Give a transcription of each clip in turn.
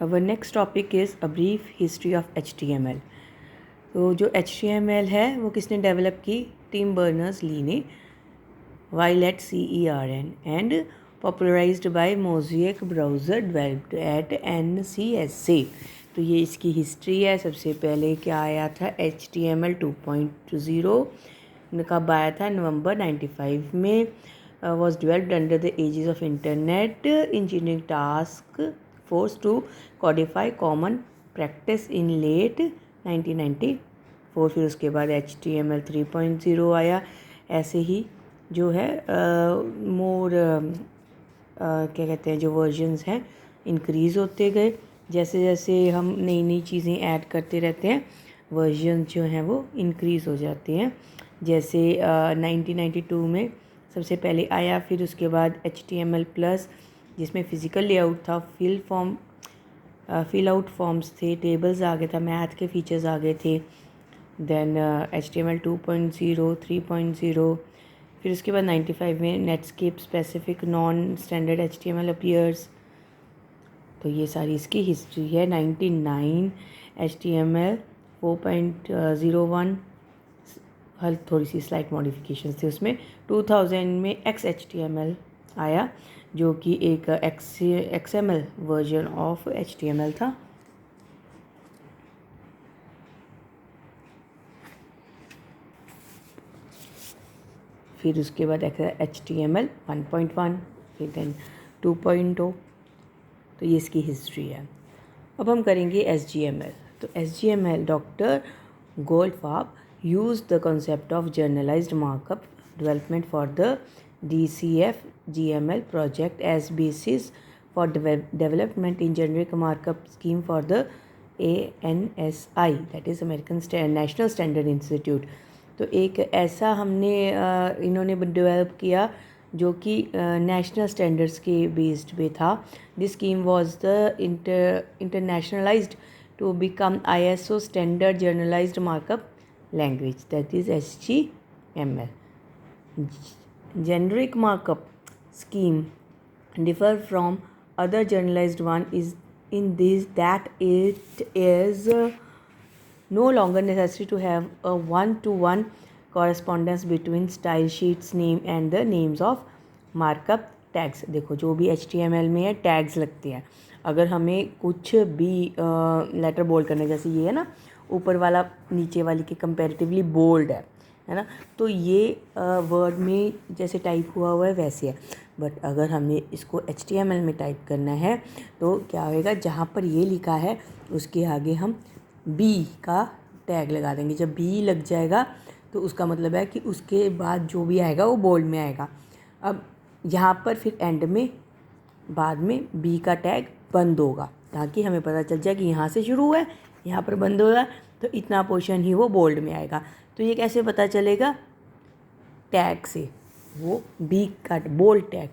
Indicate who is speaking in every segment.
Speaker 1: Our next topic is a brief history of HTML. तो जो HTML है वो किसने डेवलप की? टिम बर्नर्स-ली ने while at CERN and popularized by Mosaic browser developed at NCSA. तो ये इसकी हिस्ट्री है. सबसे पहले क्या आया था? HTML 2.0 कब आया था? नवंबर 95 में. Was developed under the aegis of Internet Engineering Task Force to codify common practice in late 1994. फिर उसके बाद HTML 3.0 आया. ऐसे ही जो है मोर क्या कहते हैं, जो वर्जन्स हैं इंक्रीज़ होते गए. जैसे जैसे हम नई नई चीज़ें ऐड करते रहते हैं वर्जन जो हैं वो इंक्रीज़ हो जाते हैं. जैसे 1992 में सबसे पहले आया. फिर उसके बाद HTML प्लस जिसमें फ़िज़िकल लेआउट था, फिल आउट फॉर्म्स थे, टेबल्स आ गए था, मैथ के फीचर्स आ गए थे. Then HTML 2.0 3.0. फिर उसके बाद 95 में Netscape specific non standard HTML appears. तो ये सारी इसकी हिस्ट्री है. 99 HTML 4.01 हल थोड़ी सी स्लाइट मॉडिफिकेशंस थे उसमें. 2000 में XHTML आया जो कि एक XML वर्जन ऑफ HTML था. फिर उसके बाद HTML 1.1, फिर देन 2.0. तो ये इसकी हिस्ट्री है. अब हम करेंगे SGML. तो SGML doctor Goldfarb used the concept of generalized markup development for the DCF GML project as basis for development in generic markup scheme for the ANSI, that is American National Standard Institute. तो एक ऐसा हमने इन्होंने develop किया जो कि national standards के based पे था. This scheme was the internationalized to become ISO standard generalized markup language, that is HTML. Generic markup scheme differ from other generalized one is in this that it is no longer necessary to have a one-to-one correspondence between style sheets name and the names of markup tags. देखो जो भी HTML में है tags लगते हैं. अगर हमें कुछ भी लेटर बोल्ड करने, जैसे ये है ना ऊपर वाला नीचे वाली के कंपैरेटिवली बोल्ड है ना, तो ये वर्ड में जैसे टाइप हुआ है वैसे है. बट अगर हमें इसको HTML में टाइप करना है तो क्या होएगा, जहाँ पर ये लिखा है उसके आगे हम B का टैग लगा देंगे. जब B लग जाएगा तो उसका मतलब है कि उसके बाद जो भी आएगा वो बोल्ड में आएगा. अब यहाँ पर फिर एंड में बाद में B का टैग बंद होगा ताकि हमें पता चल जाए कि यहाँ से शुरू हुआ है, यहाँ पर बंद होगा, तो इतना पोर्शन ही वो बोल्ड में आएगा. तो ये कैसे पता चलेगा? टैग से, वो बी का बोल्ड टैग.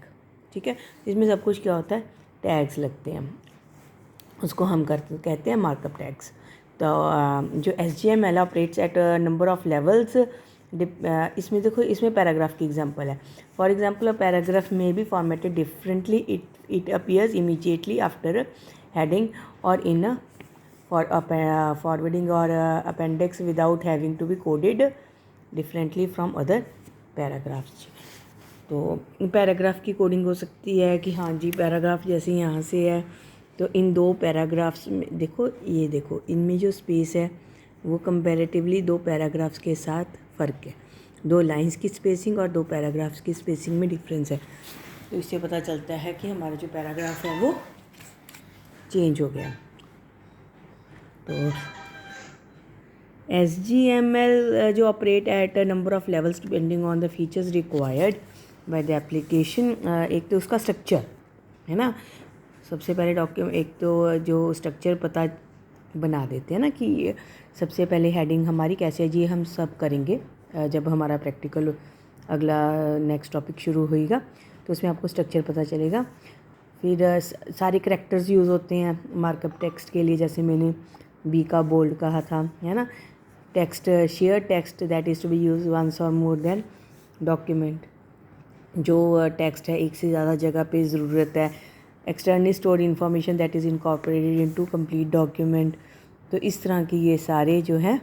Speaker 1: ठीक है, इसमें सब कुछ क्या होता है, टैग्स लगते हैं, उसको हम कहते हैं मार्कअप टैग्स. तो जो SGML operates at number of levels. इसमें देखो, इसमें पैराग्राफ की एग्जांपल है. फॉर एग्जांपल अ पैराग्राफ में be formatted differently. It appears immediately after heading और in for forwarding or appendix without having to be coded differently from other paragraphs. तो paragraph की coding हो सकती है कि हाँ जी पैराग्राफ जैसे यहाँ से है तो इन दो पैराग्राफ्स में देखो, ये देखो इनमें जो स्पेस है वो कंपैरेटिवली दो पैराग्राफ्स के साथ फ़र्क है. दो लाइंस की स्पेसिंग और दो पैराग्राफ्स की स्पेसिंग में डिफरेंस है. तो इससे पता चलता है कि हमारा जो पैराग्राफ है वो चेंज हो गया. तो SGML जो operate at a number of levels depending on the features required by the application. एक तो उसका स्ट्रक्चर है ना, सबसे पहले डॉक्यूमेंट एक तो जो स्ट्रक्चर पता बना देते हैं ना कि सबसे पहले हेडिंग हमारी कैसे है. जी हम सब करेंगे जब हमारा प्रैक्टिकल अगला नेक्स्ट टॉपिक शुरू होएगा तो उसमें आपको स्ट्रक्चर पता चलेगा. फिर सारे करैक्टर्स यूज़ होते हैं मार्कअप टेक्स्ट के लिए, जैसे मैंने B का बोल्ड कहा था, है ना. Text share text that is to be use once और मोर देन डॉक्यूमेंट. जो टेक्स्ट है एक से ज़्यादा जगह पे ज़रूरत है externally stored information that is incorporated into complete document. तो इस तरह की ये सारे जो हैं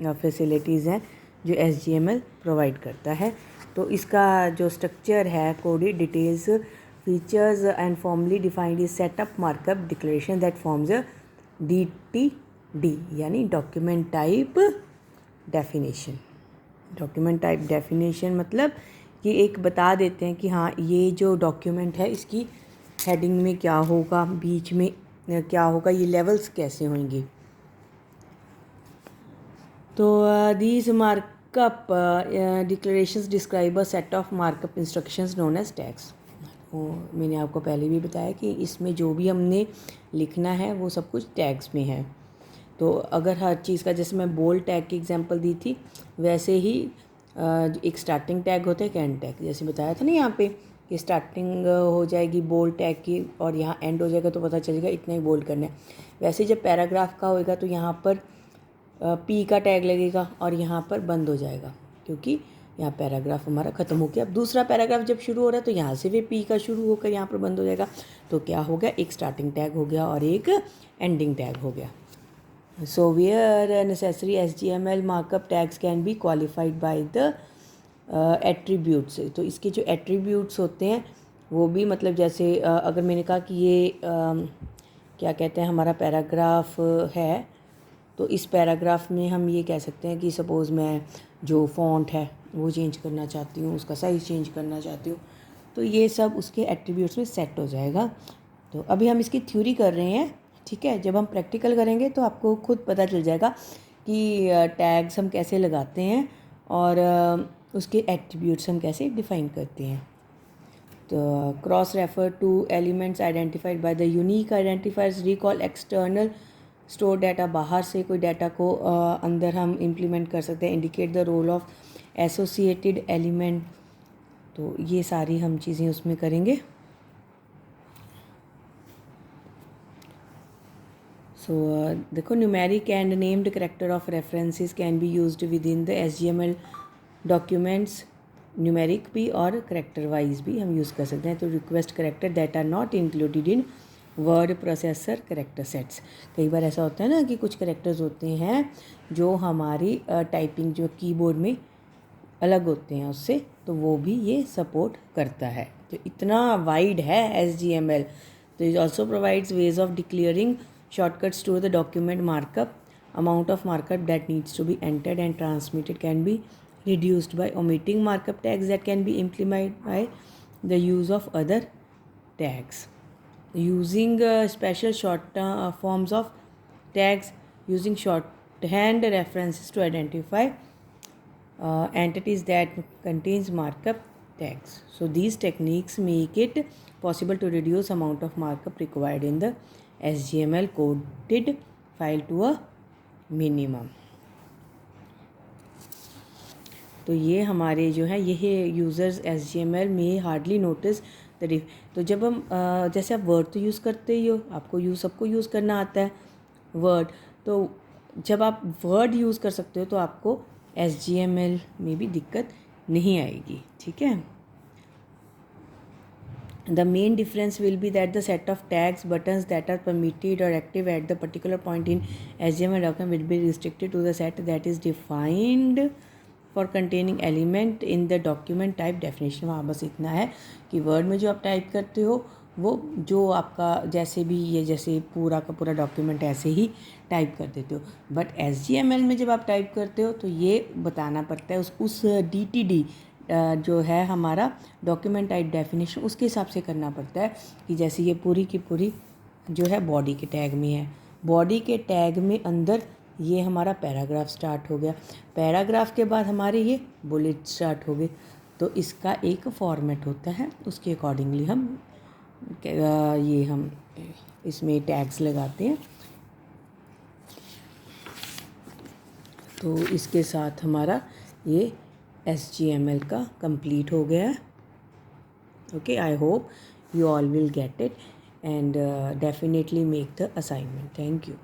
Speaker 1: फैसिलिटीज़ हैं जो SGML प्रोवाइड करता है। तो इसका जो स्ट्रक्चर है coded details features and formally defined is setup markup declaration that forms a DTD यानी document type definition. Document type definition मतलब ये एक बता देते हैं कि हाँ ये जो डॉक्यूमेंट है इसकी हेडिंग में क्या होगा, बीच में क्या होगा, ये लेवल्स कैसे होंगे। तो these markup declarations describe a set of markup instructions known as tags. मैंने आपको पहले भी बताया कि इसमें जो भी हमने लिखना है वो सब कुछ टैग्स में है। तो अगर हर चीज़ का, जैसे मैं बोल्ड टैग की एग्जांपल दी थी, वैसे ही एक स्टार्टिंग टैग होता है, एक एंड टैग। जैसे बताया था ना यहाँ पे कि स्टार्टिंग हो जाएगी बोल्ड टैग की और यहाँ एंड हो जाएगा, तो पता चलेगा इतना ही बोल्ड करना है। वैसे जब पैराग्राफ का होएगा तो यहाँ पर P का टैग लगेगा और यहाँ पर बंद हो जाएगा, क्योंकि यहाँ पैराग्राफ हमारा ख़त्म हो गया। अब दूसरा पैराग्राफ जब शुरू हो रहा है तो यहाँ से भी P का शुरू होकर यहाँ पर बंद हो जाएगा। तो क्या हो गया, एक स्टार्टिंग टैग हो गया और एक एंडिंग टैग हो गया। So where necessary HTML markup tags can be qualified by the attributes। तो इसके जो attributes होते हैं वो भी, मतलब जैसे अगर मैंने कहा कि ये क्या कहते हैं हमारा पैराग्राफ है, तो इस पैराग्राफ में हम ये कह सकते हैं कि सपोज़ मैं जो फ़ॉन्ट है वो चेंज करना चाहती हूँ, उसका साइज़ चेंज करना चाहती हूँ, तो ये सब उसके एट्रीब्यूट्स में सेट हो जाएगा। तो अभी हम इसकी थ्योरी कर रहे हैं, ठीक है। जब हम प्रैक्टिकल करेंगे तो आपको खुद पता चल जाएगा कि टैग्स हम कैसे लगाते हैं और उसके एट्रीब्यूट्स हम कैसे डिफ़ाइन करते हैं। तो cross refer two elements identified by the unique identifiers, recall external store data, बाहर से कोई डाटा को अंदर हम इम्प्लीमेंट कर सकते हैं, indicate the role of associated element. तो ये सारी हम चीज़ें उसमें करेंगे। So देखो, numeric and named character of references can be used within the SGML documents. Numeric भी और करेक्टर वाइज भी हम यूज़ कर सकते हैं। तो request character that are not included in word processor character sets. कई बार ऐसा होता है ना कि कुछ करेक्टर्स होते हैं जो हमारी टाइपिंग जो कीबोर्ड में अलग होते हैं उससे, तो वो भी ये सपोर्ट करता है। तो इतना वाइड है SGML। तो it also provides ways of declaring shortcuts to the document markup. Amount of markup that needs to be entered and transmitted can be reduced by omitting markup tags that can be implemented by the use of other tags. Using special short forms of tags, using shorthand references to identify entities that contains markup tags. So these techniques make it possible to reduce amount of markup required in the SGML coded file to a minimum। तो ये हमारे जो है ये users SGML में hardly notice the तो जब हम जैसे आप वर्ड तो यूज़ करते ही हो, आपको सबको यूज़ करना आता है वर्ड। तो जब आप वर्ड यूज़ कर सकते हो तो आपको SGML में भी दिक्कत नहीं आएगी, ठीक है। The main difference will be that the set of tags, buttons that are permitted or active at the particular point in HTML document will be restricted to the set that is defined for containing element in the document type definition। वहाँ बस इतना है कि word में जो आप type करते हो वो जो आपका जैसे भी ये जैसे पूरा का पूरा डॉक्यूमेंट ऐसे ही टाइप कर देते हो। बट SGML में जब आप टाइप करते हो तो ये बताना पड़ता है उस DTD जो है हमारा डॉक्यूमेंट टाइप डेफिनेशन, उसके हिसाब से करना पड़ता है कि जैसे ये पूरी की पूरी जो है बॉडी के टैग में है, बॉडी के टैग में अंदर ये हमारा पैराग्राफ स्टार्ट हो गया, पैराग्राफ के बाद हमारे ये बुलेट स्टार्ट हो गए। तो इसका एक फॉर्मेट होता है, उसके अकॉर्डिंगली हम इसमें टैग्स लगाते हैं। तो इसके साथ हमारा ये SGML का कंप्लीट हो गया है। Okay, I hope you all will get it and definitely make the assignment. Thank you.